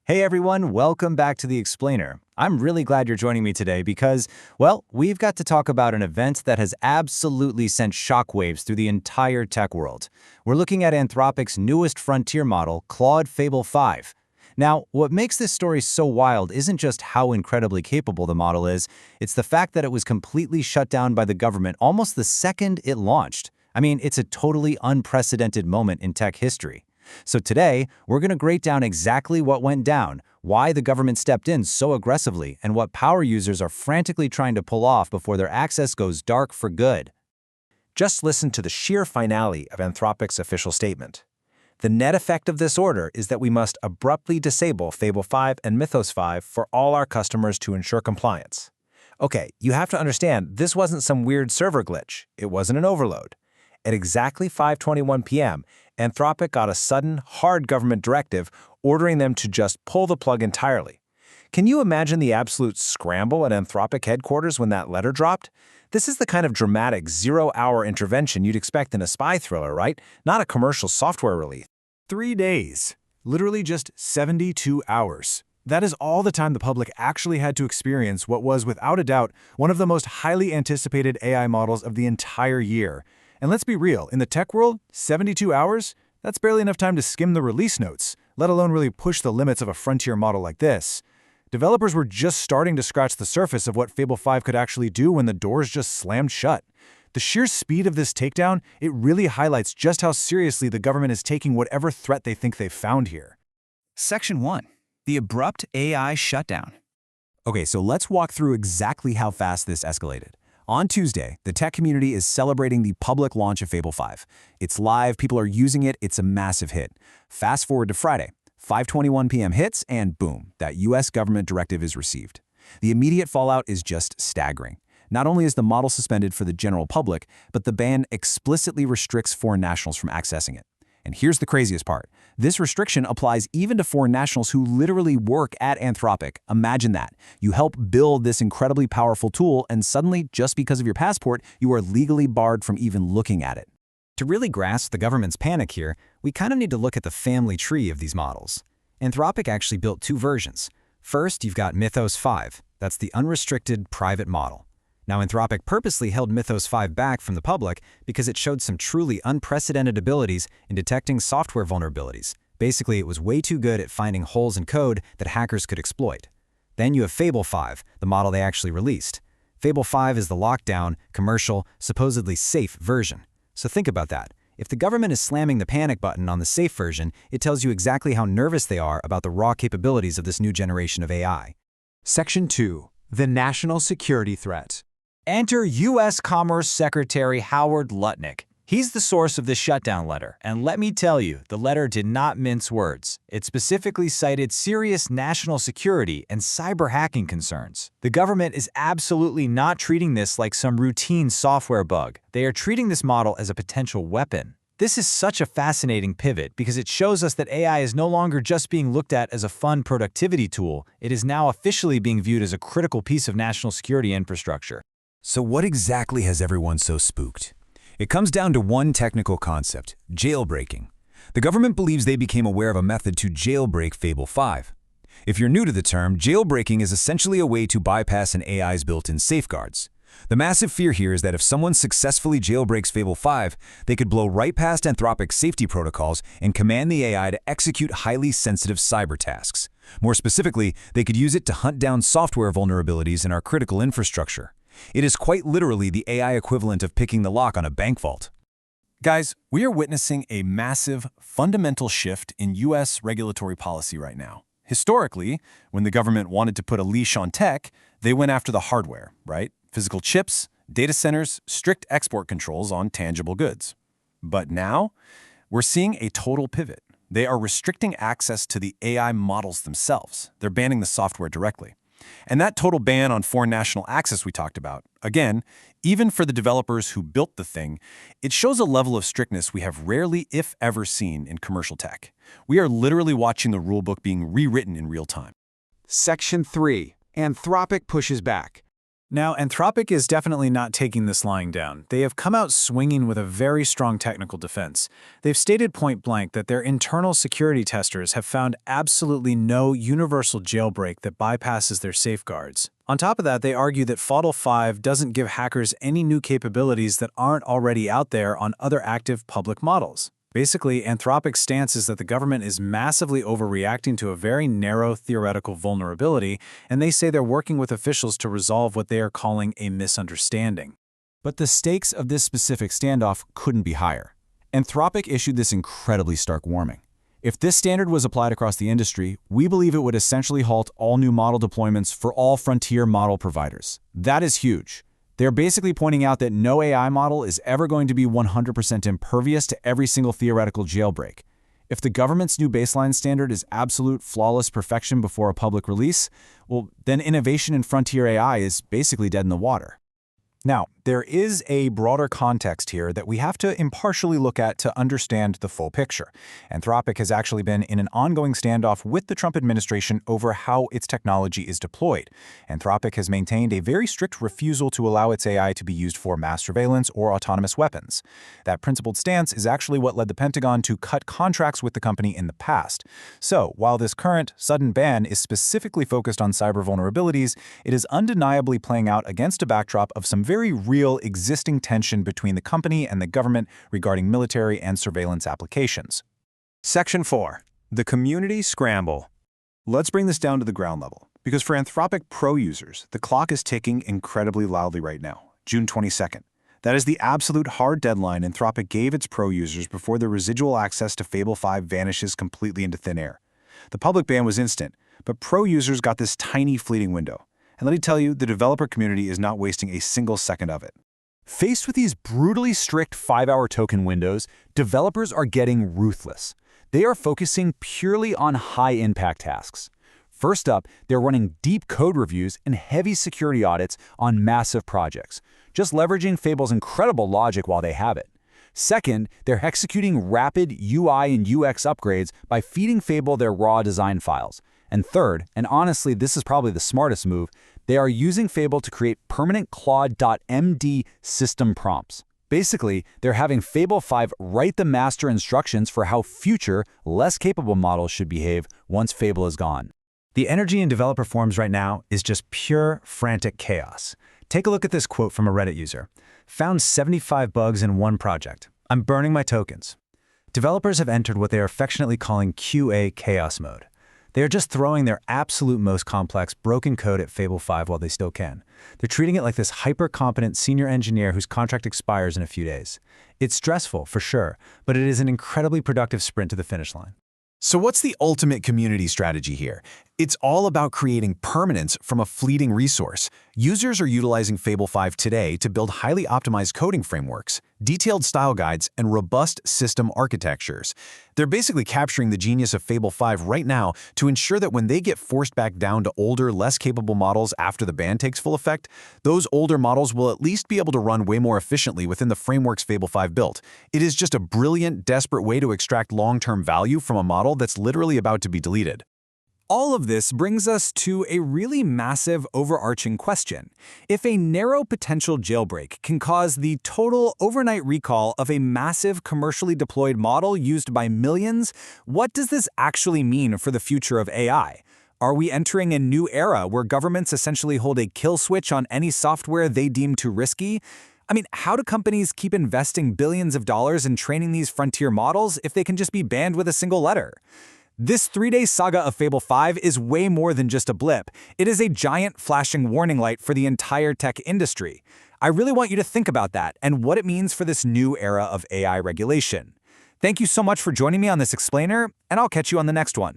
Hey everyone, welcome back to The Explainer. I'm really glad you're joining me today because, well, we've got to talk about an event that has absolutely sent shockwaves through the entire tech world. We're looking at Anthropic's newest frontier model, Claude Fable 5. Now, what makes this story so wild isn't just how incredibly capable the model is, it's the fact that it was completely shut down by the government almost the second it launched. I mean, it's a totally unprecedented moment in tech history. So today, we're going to break down exactly what went down, why the government stepped in so aggressively, and what power users are frantically trying to pull off before their access goes dark for good. Just listen to the sheer finale of Anthropic's official statement. The net effect of this order is that we must abruptly disable Fable 5 and Mythos 5 for all our customers to ensure compliance. Okay, you have to understand, this wasn't some weird server glitch. It wasn't an overload. At exactly 5:21 p.m., Anthropic got a sudden, hard government directive ordering them to just pull the plug entirely. Can you imagine the absolute scramble at Anthropic headquarters when that letter dropped? This is the kind of dramatic, zero-hour intervention you'd expect in a spy thriller, right? Not a commercial software release. 3 days. Literally just 72 hours. That is all the time the public actually had to experience what was, without a doubt, one of the most highly anticipated AI models of the entire year. And let's be real, in the tech world, 72 hours? That's barely enough time to skim the release notes, let alone really push the limits of a frontier model like this. Developers were just starting to scratch the surface of what Fable 5 could actually do when the doors just slammed shut. The sheer speed of this takedown, it really highlights just how seriously the government is taking whatever threat they think they've found here. Section 1. The abrupt AI shutdown. Okay, so let's walk through exactly how fast this escalated. On Tuesday, the tech community is celebrating the public launch of Fable 5. It's live, people are using it, it's a massive hit. Fast forward to Friday, 5:21 p.m. hits, and boom, that US government directive is received. The immediate fallout is just staggering. Not only is the model suspended for the general public, but the ban explicitly restricts foreign nationals from accessing it. And here's the craziest part. This restriction applies even to foreign nationals who literally work at Anthropic. Imagine that. You help build this incredibly powerful tool, and suddenly, just because of your passport, you are legally barred from even looking at it. To really grasp the government's panic here, we kind of need to look at the family tree of these models. Anthropic actually built two versions. First, you've got Mythos 5. That's the unrestricted private model. Now, Anthropic purposely held Mythos 5 back from the public because it showed some truly unprecedented abilities in detecting software vulnerabilities. Basically, it was way too good at finding holes in code that hackers could exploit. Then you have Fable 5, the model they actually released. Fable 5 is the lockdown, commercial, supposedly safe version. So think about that. If the government is slamming the panic button on the safe version, it tells you exactly how nervous they are about the raw capabilities of this new generation of AI. Section 2. The national security threat. Enter U.S. Commerce Secretary Howard Lutnick. He's the source of the shutdown letter, and let me tell you, the letter did not mince words. It specifically cited serious national security and cyber hacking concerns. The government is absolutely not treating this like some routine software bug. They are treating this model as a potential weapon. This is such a fascinating pivot because it shows us that AI is no longer just being looked at as a fun productivity tool. It is now officially being viewed as a critical piece of national security infrastructure. So what exactly has everyone so spooked? It comes down to one technical concept: jailbreaking. The government believes they became aware of a method to jailbreak Fable 5. If you're new to the term, jailbreaking is essentially a way to bypass an AI's built-in safeguards. The massive fear here is that if someone successfully jailbreaks Fable 5, they could blow right past Anthropic's safety protocols and command the AI to execute highly sensitive cyber tasks. More specifically, they could use it to hunt down software vulnerabilities in our critical infrastructure. It is quite literally the AI equivalent of picking the lock on a bank vault. Guys, we are witnessing a massive, fundamental shift in U.S. regulatory policy right now. Historically, when the government wanted to put a leash on tech, they went after the hardware, right? Physical chips, data centers, strict export controls on tangible goods. But now, we're seeing a total pivot. They are restricting access to the AI models themselves. They're banning the software directly. And that total ban on foreign national access we talked about, again, even for the developers who built the thing, it shows a level of strictness we have rarely, if ever, seen in commercial tech. We are literally watching the rulebook being rewritten in real time. Section 3. Anthropic pushes back. Now, Anthropic is definitely not taking this lying down. They have come out swinging with a very strong technical defense. They've stated point blank that their internal security testers have found absolutely no universal jailbreak that bypasses their safeguards. On top of that, they argue that Fatal 5 doesn't give hackers any new capabilities that aren't already out there on other active public models. Basically, Anthropic's stance is that the government is massively overreacting to a very narrow theoretical vulnerability, and they say they're working with officials to resolve what they are calling a misunderstanding. But the stakes of this specific standoff couldn't be higher. Anthropic issued this incredibly stark warning. If this standard was applied across the industry, we believe it would essentially halt all new model deployments for all frontier model providers. That is huge. They're basically pointing out that no AI model is ever going to be 100% impervious to every single theoretical jailbreak. If the government's new baseline standard is absolute flawless perfection before a public release, well, then innovation in frontier AI is basically dead in the water. Now, there is a broader context here that we have to impartially look at to understand the full picture. Anthropic has actually been in an ongoing standoff with the Trump administration over how its technology is deployed. Anthropic has maintained a very strict refusal to allow its AI to be used for mass surveillance or autonomous weapons. That principled stance is actually what led the Pentagon to cut contracts with the company in the past. So, while this current, sudden ban is specifically focused on cyber vulnerabilities, it is undeniably playing out against a backdrop of some very real existing tension between the company and the government regarding military and surveillance applications. Section 4. The Community Scramble. Let's bring this down to the ground level, because for Anthropic Pro users, the clock is ticking incredibly loudly right now, June 22nd. That is the absolute hard deadline Anthropic gave its Pro users before the residual access to Fable 5 vanishes completely into thin air. The public ban was instant, but Pro users got this tiny fleeting window. And let me tell you, the developer community is not wasting a single second of it. Faced with these brutally strict 5-hour token windows, developers are getting ruthless. They are focusing purely on high-impact tasks. First up, they're running deep code reviews and heavy security audits on massive projects, just leveraging Fable's incredible logic while they have it. Second, they're executing rapid UI and UX upgrades by feeding Fable their raw design files. And third, and honestly this is probably the smartest move, they are using Fable to create permanent Claude.md system prompts. Basically, they're having Fable 5 write the master instructions for how future, less capable models should behave once Fable is gone. The energy in developer forums right now is just pure, frantic chaos. Take a look at this quote from a Reddit user. Found 75 bugs in one project. I'm burning my tokens. Developers have entered what they are affectionately calling QA chaos mode. They are just throwing their absolute most complex, broken code at Fable 5 while they still can. They're treating it like this hyper-competent senior engineer whose contract expires in a few days. It's stressful, for sure, but it is an incredibly productive sprint to the finish line. So what's the ultimate community strategy here? It's all about creating permanence from a fleeting resource. Users are utilizing Fable 5 today to build highly optimized coding frameworks, detailed style guides, and robust system architectures. They're basically capturing the genius of Fable 5 right now to ensure that when they get forced back down to older, less capable models after the ban takes full effect, those older models will at least be able to run way more efficiently within the frameworks Fable 5 built. It is just a brilliant, desperate way to extract long-term value from a model that's literally about to be deleted. All of this brings us to a really massive overarching question. If a narrow potential jailbreak can cause the total overnight recall of a massive commercially deployed model used by millions, what does this actually mean for the future of AI? Are we entering a new era where governments essentially hold a kill switch on any software they deem too risky? I mean, how do companies keep investing billions of dollars in training these frontier models if they can just be banned with a single letter? This 3-day saga of Fable 5 is way more than just a blip. It is a giant flashing warning light for the entire tech industry. I really want you to think about that and what it means for this new era of AI regulation. Thank you so much for joining me on this explainer, and I'll catch you on the next one.